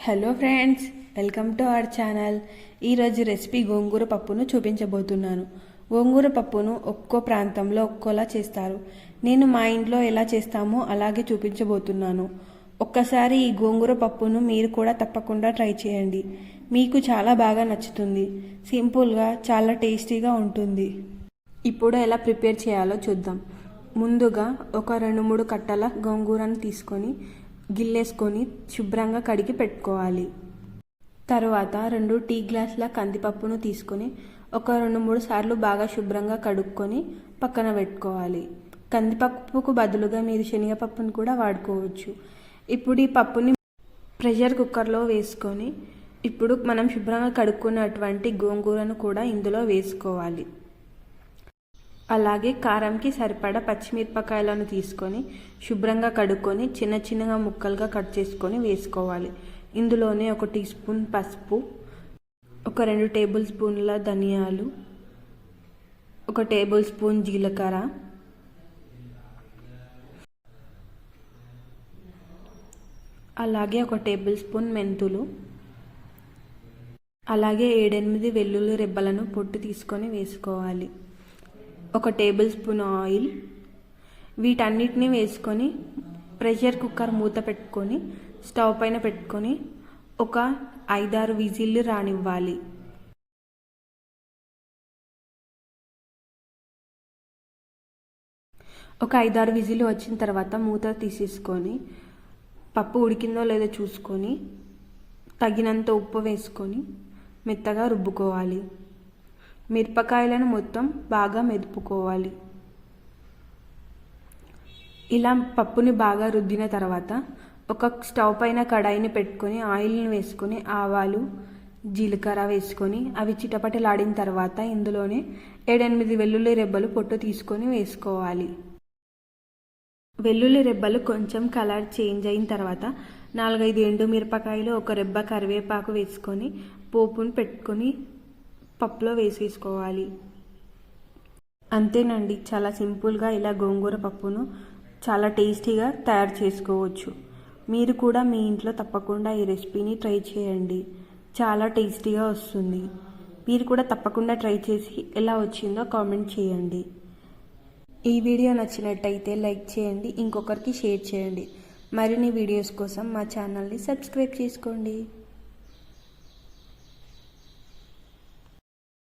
Hello friends, welcome to our channel. ఈరోజు recipe గోంగూర పప్పును చూపించబోతున్నాను. గోంగూర పప్పును ఒక్కో ప్రాంతంలో ఒక్కోలా చేస్తారు. నేను మా ఇంట్లో ఎలా చేస్తామో అలాగే చూపించబోతున్నాను. ఒక్కసారి ఈ గోంగూర పప్పును మీరు కూడా తప్పకుండా ట్రై చేయండి. మీకు చాలా బాగా నచ్చుతుంది. సింపుల్గా చాలా టేస్టీగా ఉంటుంది. ఇప్పుడు ఎలా ప్రిపేర్ చేయాలో చూద్దాం. ముందుగా ఒక 2-3 కట్టల గోంగూరను తీసుకొని గిల్లేసుకొని శుభ్రంగా కడిగి పెట్టుకోవాలి. తర్వాత 2 టీ గ్లాసుల కందిపప్పును తీసుకొని ఒక 2-3 సార్లు బాగా శుభ్రంగా కడుక్కొని పక్కన పెట్టుకోవాలి. కందిపప్పుకు బదులుగా మీరు శనగపప్పును కూడా వాడుకోవచ్చు. ఇప్పుడు ఈ పప్పుని ప్రెషర్ కుక్కర్లో వేసుకొని ఇప్పుడు మనం శుభ్రంగా కడుక్కున్నటువంటి గోంగూరను కూడా ఇందులో వేసుకోవాలి. అలాగే కారంకి సరిపడా పచ్చిమిరపకాయలను తీసుకొని శుభ్రంగా కడుక్కొని చిన్న చిన్నగా ముక్కలుగా కట్ చేసుకొని వేసుకోవాలి. ఇందులోనే 1 టీ స్పూన్ పసుపు, ఒక 2 టేబుల్ స్పూన్ల ధనియాలు, 1 టేబుల్ స్పూన్ జీలకర్ర, అలాగే 1 టేబుల్ స్పూన్ మెంతులు, అలాగే 7-8 వెల్లుల్లి రెబ్బలను పొట్టు తీసుకొని వేసుకోవాలి. 1 టేబుల్ స్పూన్ ఆయిల్. వీటన్నిటిని వేసుకొని ప్రెషర్ కుక్కర్ మూత పెట్టుకొని స్టవ్ పైన పెట్టుకొని ఒక 5-6 విజిల్లు రానివ్వాలి. ఒక 5-6 విజిల్లు వచ్చిన తర్వాత మూత తీసేసుకొని పప్పు ఉడికిందో లేదో చూసుకొని తగినంత ఉప్పు వేసుకొని మెత్తగా రుబ్బుకోవాలి. మిరపకాయలను మొత్తం బాగా మెదుపుకోవాలి. ఇలా పప్పుని బాగా రుద్దిన తర్వాత ఒక స్టవ్ పైన కడాయిని పెట్టుకొని ఆయిల్ని వేసుకొని ఆవాలు, జీలకర్ర వేసుకొని అవి చిటపటలాడిన తర్వాత ఇందులోనే 7-8 వెల్లుల్లి రెబ్బలు పొట్టు తీసుకొని వేసుకోవాలి. వెల్లుల్లి రెబ్బలు కొంచెం కలర్ చేంజ్ అయిన తర్వాత 4-5 ఎండు మిరపకాయలు, 1 రెబ్బ కరివేపాకు వేసుకొని పోపును పెట్టుకొని పప్పులో వేసేసుకోవాలి. అంతేనండి, చాలా సింపుల్గా ఇలా గోంగూర పప్పును చాలా టేస్టీగా తయారు చేసుకోవచ్చు. మీరు కూడా మీ ఇంట్లో తప్పకుండా ఈ రెసిపీని ట్రై చేయండి. చాలా టేస్టీగా వస్తుంది. మీరు కూడా తప్పకుండా ట్రై చేసి ఎలా వచ్చిందో కామెంట్ చేయండి. ఈ వీడియో నచ్చినట్టయితే లైక్ చేయండి, ఇంకొకరికి షేర్ చేయండి. మరిన్ని వీడియోస్ కోసం మా ఛానల్ని సబ్స్క్రైబ్ చేసుకోండి.